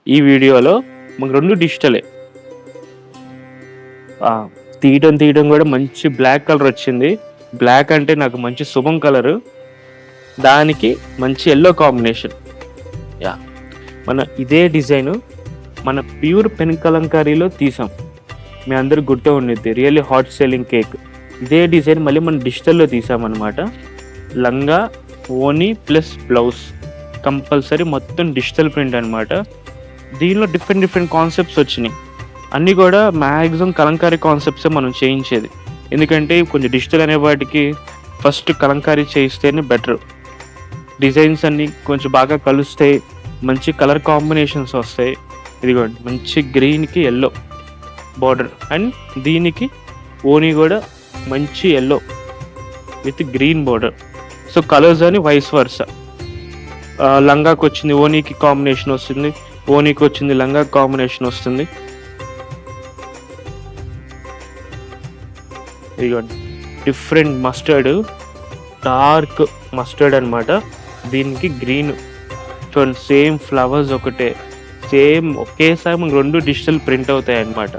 ఈ వీడియోలో మనకు 2 డిజిటలే. తీయడం కూడా మంచి బ్లాక్ కలర్ వచ్చింది. బ్లాక్ అంటే నాకు మంచి శుభం కలరు. దానికి మంచి యెల్లో కాంబినేషన్. యాహ్! మన ఇదే డిజైను మన ప్యూర్ పెన్ కలంకారీలో తీసాం. మీ అందరికి గుర్తే ఉండిద్ది. Really hot selling cake. ఇదే డిజైన్ మళ్ళీ మనం డిజిటల్‌లో తీసామనమాట. లంగా, ఓణి ప్లస్ బ్లౌజ్ కంపల్సరీ మొత్తం డిజిటల్ ప్రింట్ అనమాట. దీనిలో డిఫరెంట్ కాన్సెప్ట్స్ వచ్చినాయి. అన్నీ కూడా మ్యాక్సిమం కలంకారీ కాన్సెప్ట్సే మనం చేయించేది. ఎందుకంటే కొంచెం డిజిటల్ అనే వాటికి ఫస్ట్ కలంకారీ చేయిస్తేనే బెటర్. డిజైన్స్ అన్నీ కొంచెం బాగా కలుస్తాయి. మంచి కలర్ కాంబినేషన్స్ వస్తాయి. ఇదిగోండి మంచి గ్రీన్‌కి యెల్లో బోర్డర్ అండ్ దీనికి ఓణి కూడా మంచి yellow with green border. So colours అని వైస్ వర్సా. లంగాకి వచ్చింది ఓణికి కాంబినేషన్ వస్తుంది. ఓణికి వచ్చింది లంగాకి కాంబినేషన్ వస్తుంది. ఇదిగోండి డిఫరెంట్ మస్టర్డ్, డార్క్ మస్టర్డ్ అనమాట. దీనికి గ్రీన్. చూడండి సేమ్ ఫ్లవర్స్ ఒకటే. సేమ్ ఒకేసారి మనకు 2 డిజిటల్ ప్రింట్ అవుతాయి అన్నమాట.